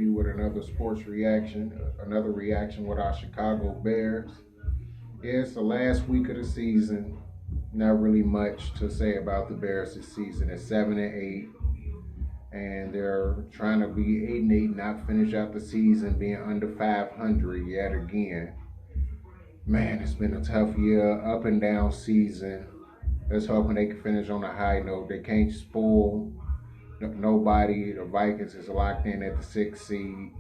me with another sports reaction, another reaction with our Chicago Bears. Yeah, it's the last week of the season. Not really much to say about the Bears this season. It's 7-8, and they're trying to be 8-8, not finish out the season being under 500 yet again. Man, it's been a tough year, up and down season. Let's hoping they can finish on a high note. They can't spoil nobody. The Vikings is locked in at the 6th seed,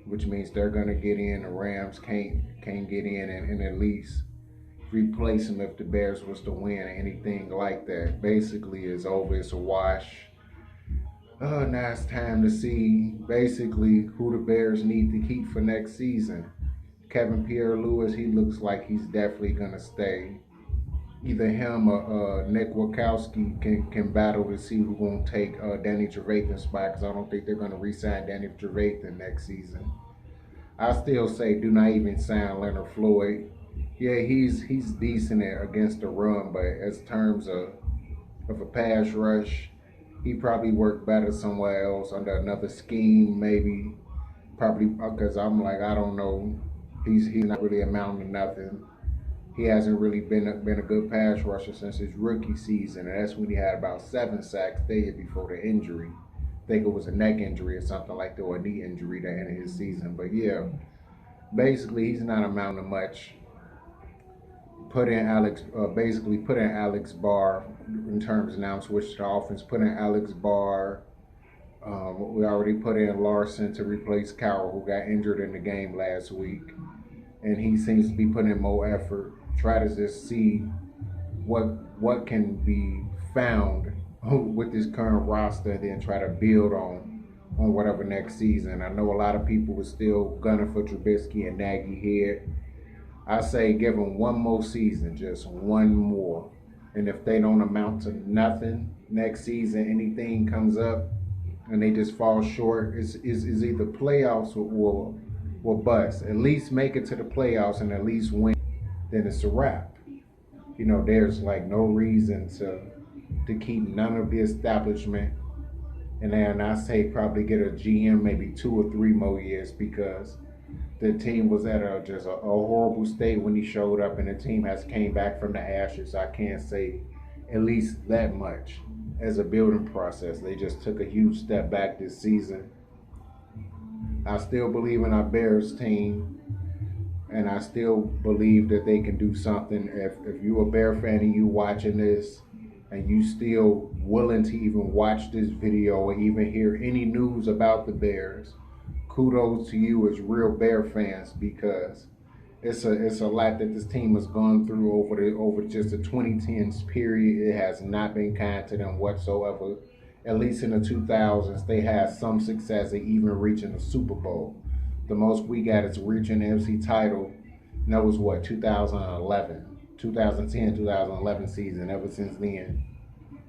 which means they're gonna get in. The Rams can't get in and at least replace them if the Bears was to win or anything like that. Basically, it's over. It's a wash. Now it's time to see basically who the Bears need to keep for next season. Kevin Pierre-Louis, he looks like he's definitely gonna stay. Either him or Nick Wachowski can battle to see who's going to take Danny Trevathan's spot, because I don't think they're going to re-sign Danny Trevathan next season. I still say do not even sign Leonard Floyd. Yeah, he's decent against the run, but as terms of a pass rush, he probably worked better somewhere else under another scheme, maybe. Probably because I'm like, I don't know. He's not really amounting to nothing. He hasn't really been a good pass rusher since his rookie season, and that's when he had about 7 sacks the year before the injury. I think it was a neck injury or something like that, or a knee injury that ended his season. But yeah, basically he's not amounting to much. Put in Alex Barr in terms of now switch to offense. Put in Alex Barr. We already put in Larson to replace Cowell, who got injured in the game last week, and he seems to be putting in more effort. Try to just see what can be found with this current roster, and then try to build on whatever next season. I know a lot of people were still gunning for Trubisky and Nagy here. I say give them one more season, just one more. And if they don't amount to nothing next season, anything comes up and they just fall short, is either playoffs or bust. At least make it to the playoffs and at least win, then it's a wrap. You know, there's like no reason to keep none of the establishment. And then I say probably get a GM maybe 2 or 3 more years, because the team was at just a horrible state when he showed up, and the team has came back from the ashes. I can't say at least that much as a building process. They just took a huge step back this season. I still believe in our Bears team, and I still believe that they can do something. If you're a Bear fan and you watching this, and you still willing to even watch this video or even hear any news about the Bears, kudos to you as real Bear fans, because it's a lot that this team has gone through over just the 2010s period. It has not been kind to them whatsoever. At least in the 2000s, they had some success at even reaching the Super Bowl. The most we got is reaching the NFC title, and that was what, 2010, 2011 season. Ever since then,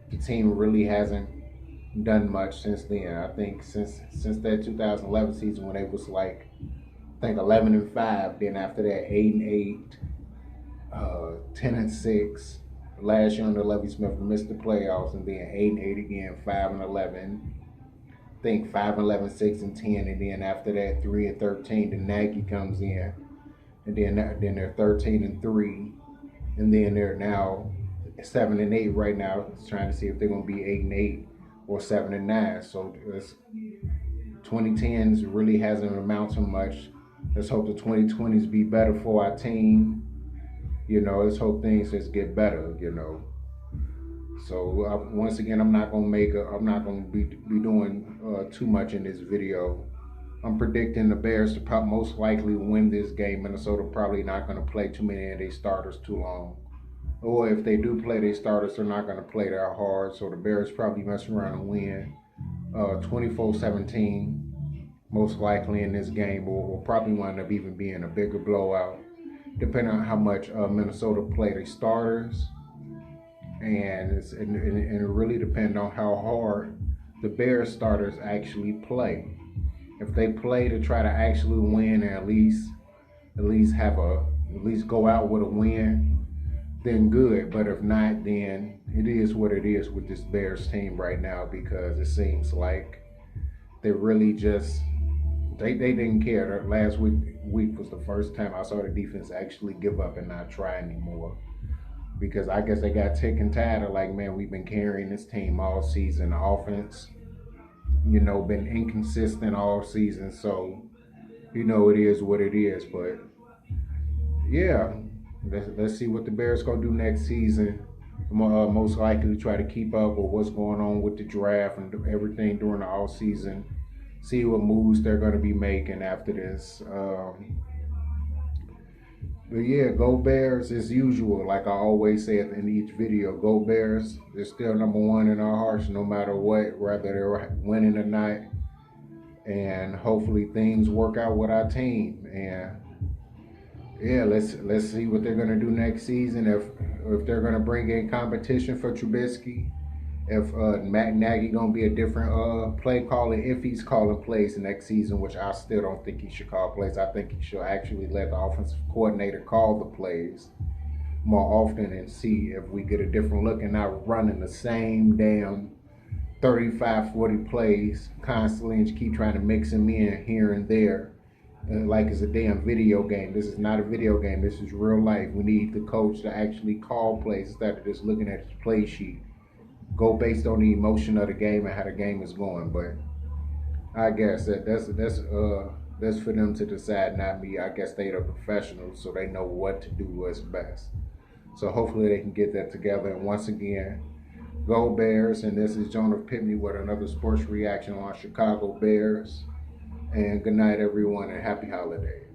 the team really hasn't done much since then. I think since that 2011 season when they was like, I think 11-5. Then after that 8-8, 10-6. Last year under Lovie Smith missed the playoffs, and then 8-8 again, 5-11. I think 5-11, 6-10, and then after that 3-13. Then Nagy comes in, and then they're 13-3, and then they're now 7-8 right now, trying to see if they're gonna be 8-8 or 7-9. So 2010s really hasn't amounted to much. Let's hope the 2020s be better for our team. You know, let's hope things just get better. You know. So once again, I'm not gonna be doing too much in this video. I'm predicting the Bears to most likely win this game. Minnesota probably not gonna play too many of their starters too long. Or if they do play their starters, they're not going to play that hard. So the Bears probably mess around and win 24-17, most likely in this game, or will probably wind up even being a bigger blowout, depending on how much Minnesota play their starters. And it really depends on how hard the Bears starters actually play. If they play to try to actually win and at least go out with a win, then good. But if not, then it is what it is with this Bears team right now, because it seems like they're really just They didn't care. Last week was the first time I saw the defense actually give up and not try anymore. Because I guess they got sick and tired of like, man, we've been carrying this team all season. The offense, been inconsistent all season. So, it is what it is. But yeah, let's see what the Bears gonna do next season. Most likely try to keep up with what's going on with the draft and everything during the off season. See what moves they're gonna be making after this. But yeah, go Bears as usual. Like I always say at the end of each video, go Bears. They're still number one in our hearts, no matter what, whether they're winning or not. And hopefully things work out with our team. And yeah, let's see what they're gonna do next season. If they're gonna bring in competition for Trubisky, if Matt Nagy gonna be a different play caller, if he's calling plays next season, which I still don't think he should call plays. I think he should actually let the offensive coordinator call the plays more often and see if we get a different look and not running the same damn 35, 40 plays constantly and keep trying to mix them in here and there. Like it's a damn video game. This is not a video game. This is real life. We need the coach to actually call plays instead of just looking at his play sheet. Go based on the emotion of the game and how the game is going. But I guess that's for them to decide, not me. I guess they're the professionals, so they know what to do, what's best. So hopefully they can get that together. And once again, go Bears. And this is Jonah Pitney with another sports reaction on Chicago Bears. And good night, everyone, and happy holidays.